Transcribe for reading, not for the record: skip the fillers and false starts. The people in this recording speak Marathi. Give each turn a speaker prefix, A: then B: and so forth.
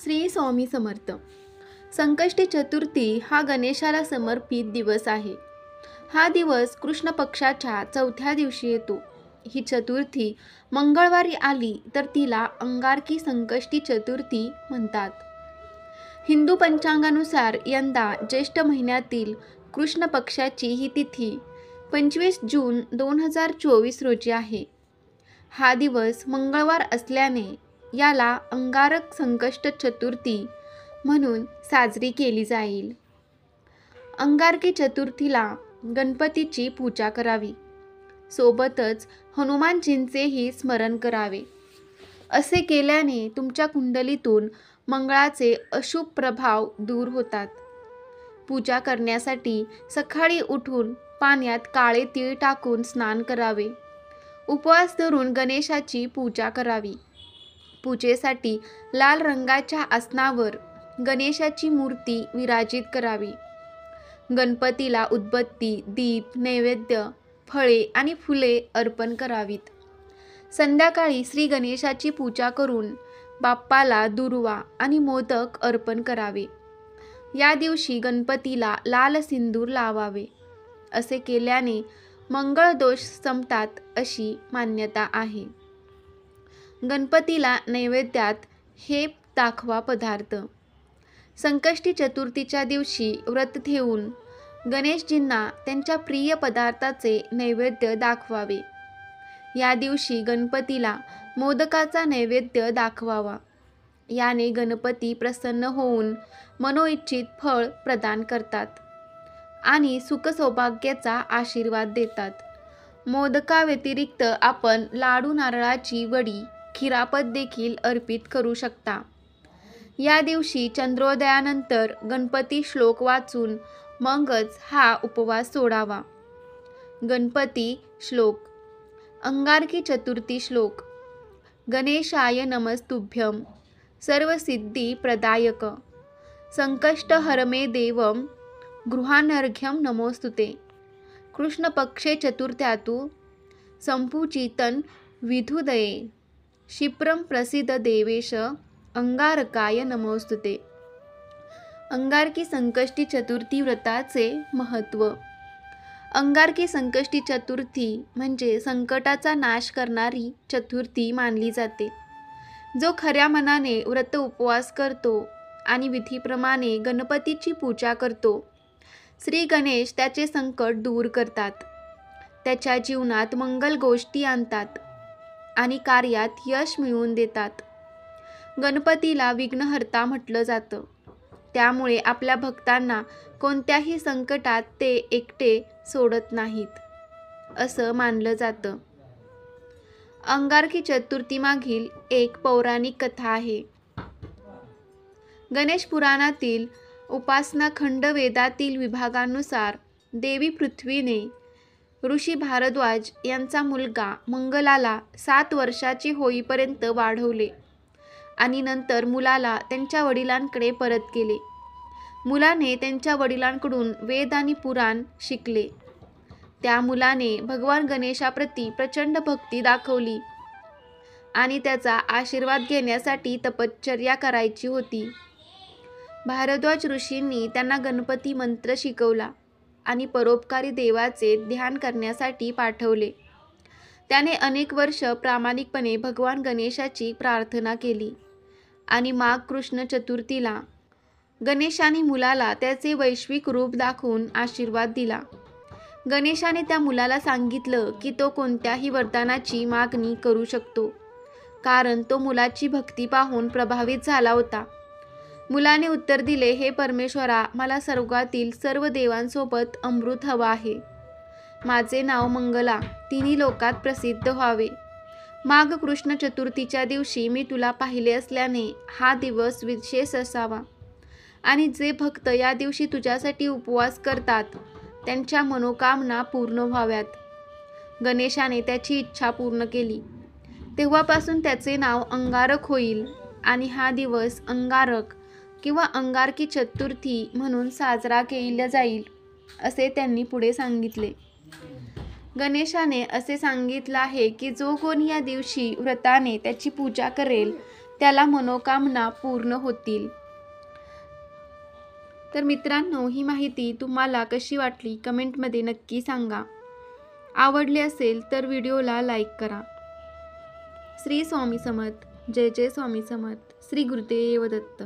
A: श्री स्वामी समर्थ. संकष्टी चतुर्थी हा गणेशाला समर्पित दिवस आहे. हा दिवस कृष्ण पक्षाच्या चौथ्या दिवशी येतो. ही चतुर्थी मंगळवारी आली तर तिला अंगारकी संकष्टी चतुर्थी म्हणतात. हिंदू पंचांगानुसार यंदा ज्येष्ठ महिन्यातील कृष्ण पक्षाची ही तिथी 25 जून 2024 रोजी आहे. हा दिवस मंगळवार असल्याने याला अंगारक संकष्ट चतुर्थी म्हणून साजरी केली जाईल. अंगारकी चतुर्थीला गणपतीची पूजा करावी, सोबतच हनुमानजींचेही स्मरण करावे. असे केल्याने तुमच्या कुंडलीतून मंगळाचे अशुभ प्रभाव दूर होतात. पूजा करण्यासाठी सकाळी उठून पाण्यात काळे तीळ टाकून स्नान करावे. उपवास धरून गणेशाची पूजा करावी. पूजेसाठी लाल रंगाच्या आसनावर गणेशाची मूर्ती विराजित करावी. गणपतीला उदबत्ती, दीप, नैवेद्य, फळे आणि फुले अर्पण करावीत. संध्याकाळी श्री गणेशाची पूजा करून बाप्पाला दुर्वा आणि मोदक अर्पण करावे. या दिवशी गणपतीला लाल सिंदूर लावावे. असे केल्याने मंगळ दोष संपतात अशी मान्यता आहे. गणपतीला नैवेद्यात हे दाखवा पदार्थ. संकष्टी चतुर्थीच्या दिवशी व्रत ठेवून गणेशजींना त्यांच्या प्रिय पदार्थाचे नैवेद्य दाखवावे. या दिवशी गणपतीला मोदकाचा नैवेद्य दाखवावा. याने गणपती प्रसन्न होऊन मनोइच्छित फळ प्रदान करतात आणि सुखसौभाग्याचा आशीर्वाद देतात. मोदकाव्यतिरिक्त आपण लाडू, नारळाची वडी, खिरापत देखील अर्पित करू शकता. या दिवशी चंद्रोदयानंतर गणपती श्लोक वाचून मगच हा उपवास सोडावा. गणपती श्लोक. अंगारकी चतुर्थी श्लोक. गणेशाय नमस्तुभ्यं सर्वसिद्धी प्रदायक संकष्टहरमे देवं गृहानर्घ्यं नमोस्तुते. कृष्ण पक्षे चतुर्थ्यातु संपूजितं विधुदये क्षिप्रं प्रसीद देवेश अंगारकाय नमोस्तुते. अंगारकी संकष्टी चतुर्थी व्रताचे महत्त्व. अंगारकी संकष्टी चतुर्थी म्हणजे संकटाचा नाश करणारी चतुर्थी मानली जाते. जो खऱ्या मनाने व्रत उपवास करतो आणि विधीप्रमाणे गणपतीची पूजा करतो, श्री गणेश त्याचे संकट दूर करतात, त्याच्या जीवनात मंगल गोष्टी आणतात आणि कार्यात यश मिळवून देतात. गणपतीला विघ्नहर्ता म्हटलं जातं. त्यामुळे आपल्या भक्तांना कोणत्याही संकटात ते एकटे सोडत नाहीत असं मानलं जातं. अंगारकी चतुर्थीमागील एक पौराणिक कथा आहे. गणेश पुराणातील उपासना खंड वेदातील विभागानुसार देवी पृथ्वीने ऋषी भारद्वाज यांचा मुलगा मंगलाला 7 वर्षाची होईपर्यंत वाढवले आणि नंतर मुलाला त्यांच्या वडिलांकडे परत केले. मुलाने त्यांच्या वडिलांकडून वेद आणि पुराण शिकले. त्या मुलाने भगवान गणेशाप्रती प्रचंड भक्ती दाखवली आणि त्याचा आशीर्वाद घेण्यासाठी तपश्चर्या करायची होती. भारद्वाज ऋषींनी त्यांना गणपती मंत्र शिकवला आणि परोपकारी देवाचे ध्यान करण्यासाठी पाठवले. त्याने अनेक वर्ष प्रामाणिकपणे भगवान गणेशाची प्रार्थना केली आणि माघ कृष्ण चतुर्थीला गणेशाने मुलाला त्याचे वैश्विक रूप दाखवून आशीर्वाद दिला. गणेशाने त्या मुलाला सांगितलं की तो कोणत्याही वरदानाची मागणी करू शकतो, कारण तो मुलाची भक्ती पाहून प्रभावित झाला होता. मुलाने उत्तर दिले, हे परमेश्वरा, मला स्वर्गातील सर्व देवांसोबत अमृत हवं आहे. माझे नाव मंगला तिन्ही लोकात प्रसिद्ध व्हावे. माघ कृष्ण चतुर्थीच्या दिवशी मी तुला पाहिले असल्याने हा दिवस विशेष असावा आणि जे भक्त या दिवशी तुझ्यासाठी उपवास करतात त्यांच्या मनोकामना पूर्ण व्हाव्यात. गणेशाने त्याची इच्छा पूर्ण केली. तेव्हापासून त्याचे नाव अंगारक होईल आणि हा दिवस अंगारक किंवा अंगारकी चतुर्थी म्हणून साजरा केला जाईल असे त्यांनी पुढे सांगितले. गणेशाने असे सांगितलं आहे की जो कोणी या दिवशी व्रताने त्याची पूजा करेल त्याला मनोकामना पूर्ण होतील. तर मित्रांनो, ही माहिती तुम्हाला कशी वाटली कमेंटमध्ये नक्की सांगा. आवडली असेल तर व्हिडिओला लाईक करा. श्री स्वामी समर्थ. जय जय स्वामी समर्थ. श्री गुरुदेव दत्त.